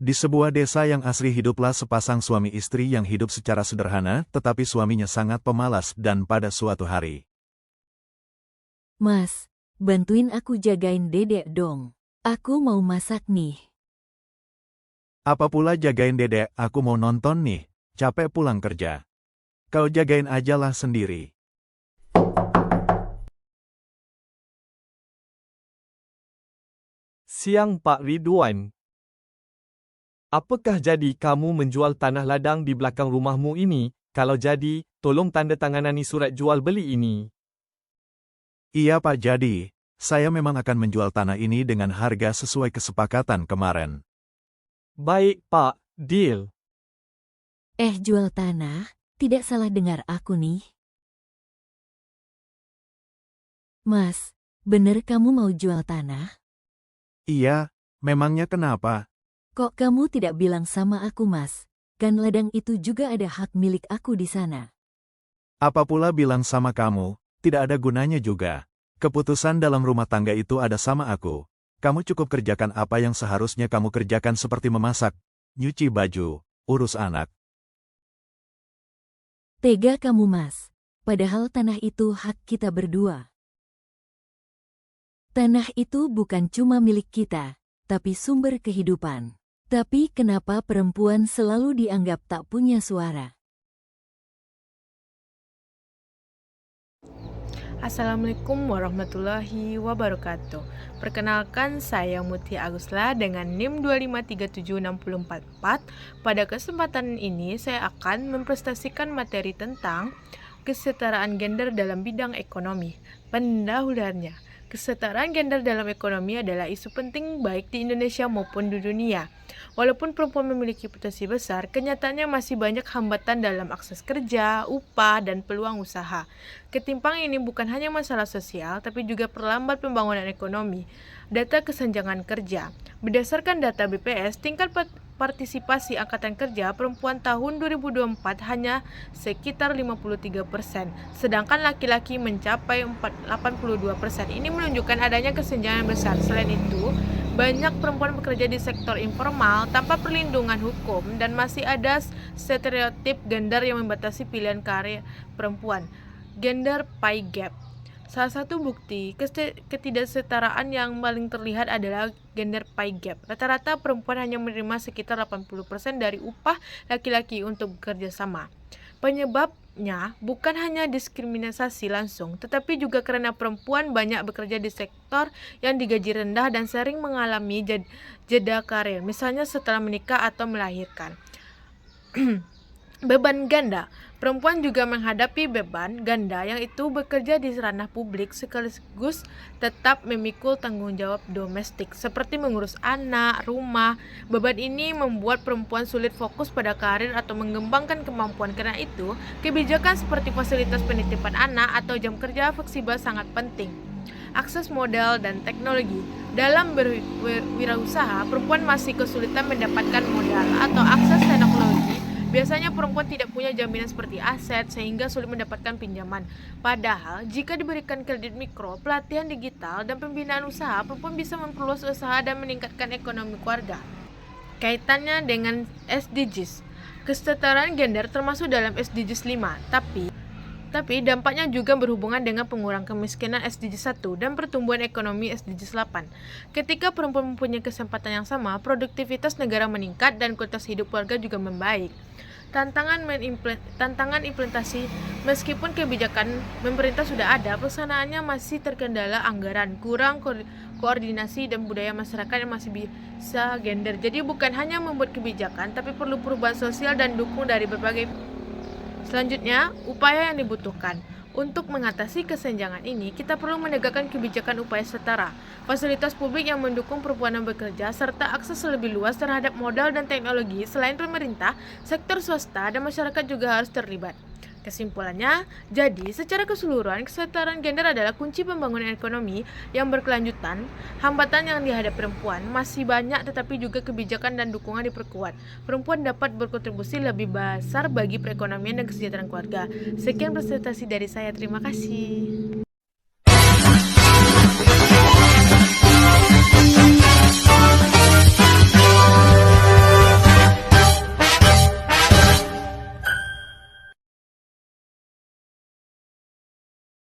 Di sebuah desa yang asri hiduplah sepasang suami istri yang hidup secara sederhana, tetapi suaminya sangat pemalas dan pada suatu hari. Mas, bantuin aku jagain dedek dong. Aku mau masak nih. Apa pula jagain dedek, aku mau nonton nih, capek pulang kerja. Kau jagain ajalah sendiri. Siang Pak Ridwan. Apakah jadi kamu menjual tanah ladang di belakang rumahmu ini? Kalau jadi, tolong tanda tangani surat jual beli ini. Iya Pak, jadi, saya memang akan menjual tanah ini dengan harga sesuai kesepakatan kemarin. Baik Pak, deal. Jual tanah? Tidak salah dengar aku nih. Mas, bener kamu mau jual tanah? Iya, memangnya kenapa? Kok kamu tidak bilang sama aku, Mas? Kan ladang itu juga ada hak milik aku di sana. Apa pula bilang sama kamu, tidak ada gunanya juga. Keputusan dalam rumah tangga itu ada sama aku. Kamu cukup kerjakan apa yang seharusnya kamu kerjakan seperti memasak, nyuci baju, urus anak. Tega kamu, Mas. Padahal tanah itu hak kita berdua. Tanah itu bukan cuma milik kita, tapi sumber kehidupan. Tapi kenapa perempuan selalu dianggap tak punya suara? Assalamualaikum warahmatullahi wabarakatuh. Perkenalkan, saya Mutia Agusla dengan NIM 2537644. Pada kesempatan ini saya akan mempresentasikan materi tentang kesetaraan gender dalam bidang ekonomi. Pendahuluannya, kesetaraan gender dalam ekonomi adalah isu penting baik di Indonesia maupun di dunia. Walaupun perempuan memiliki potensi besar, kenyataannya masih banyak hambatan dalam akses kerja, upah, dan peluang usaha. Ketimpangan ini bukan hanya masalah sosial, tapi juga perlambat pembangunan ekonomi. Data kesenjangan kerja. Berdasarkan data BPS, tingkat partisipasi angkatan kerja perempuan tahun 2024 hanya sekitar 53%, sedangkan laki-laki mencapai 82%. Ini menunjukkan adanya kesenjangan besar. Selain itu, banyak perempuan bekerja di sektor informal tanpa perlindungan hukum dan masih ada stereotip gender yang membatasi pilihan karir perempuan. Gender pay gap. Salah satu bukti ketidaksetaraan yang paling terlihat adalah gender pay gap. Rata-rata perempuan hanya menerima sekitar 80% dari upah laki-laki untuk bekerja sama. Penyebabnya bukan hanya diskriminasi langsung, tetapi juga karena perempuan banyak bekerja di sektor yang digaji rendah dan sering mengalami jeda karir, misalnya setelah menikah atau melahirkan. Beban ganda. Perempuan juga menghadapi beban ganda yang itu bekerja di ranah publik sekaligus tetap memikul tanggung jawab domestik seperti mengurus anak, rumah. Beban ini membuat perempuan sulit fokus pada karir atau mengembangkan kemampuan. Karena itu, kebijakan seperti fasilitas penitipan anak atau jam kerja fleksibel sangat penting. Akses modal dan teknologi. Dalam berwirausaha, perempuan masih kesulitan mendapatkan modal atau akses teknologi. Biasanya perempuan tidak punya jaminan seperti aset sehingga sulit mendapatkan pinjaman. Padahal, jika diberikan kredit mikro, pelatihan digital, dan pembinaan usaha, perempuan bisa memperluas usaha dan meningkatkan ekonomi keluarga. Kaitannya dengan SDGs. Kesetaraan gender termasuk dalam SDGs 5, tapi dampaknya juga berhubungan dengan pengurangan kemiskinan SDGs 1 dan pertumbuhan ekonomi SDGs 8. Ketika perempuan mempunyai kesempatan yang sama, produktivitas negara meningkat dan kualitas hidup keluarga juga membaik. Tantangan implementasi. Meskipun kebijakan pemerintah sudah ada, pelaksanaannya masih terkendala anggaran, kurang koordinasi, dan budaya masyarakat yang masih bisa gender. Jadi bukan hanya membuat kebijakan, tapi perlu perubahan sosial dan dukung dari berbagai. Selanjutnya, upaya yang dibutuhkan. Untuk mengatasi kesenjangan ini, kita perlu menegakkan kebijakan upaya setara, fasilitas publik yang mendukung perempuan yang bekerja, serta akses lebih luas terhadap modal dan teknologi. Selain pemerintah, sektor swasta dan masyarakat juga harus terlibat. Kesimpulannya, jadi secara keseluruhan kesetaraan gender adalah kunci pembangunan ekonomi yang berkelanjutan. Hambatan yang dihadapi perempuan masih banyak, tetapi juga kebijakan dan dukungan diperkuat. Perempuan dapat berkontribusi lebih besar bagi perekonomian dan kesejahteraan keluarga. Sekian presentasi dari saya, terima kasih.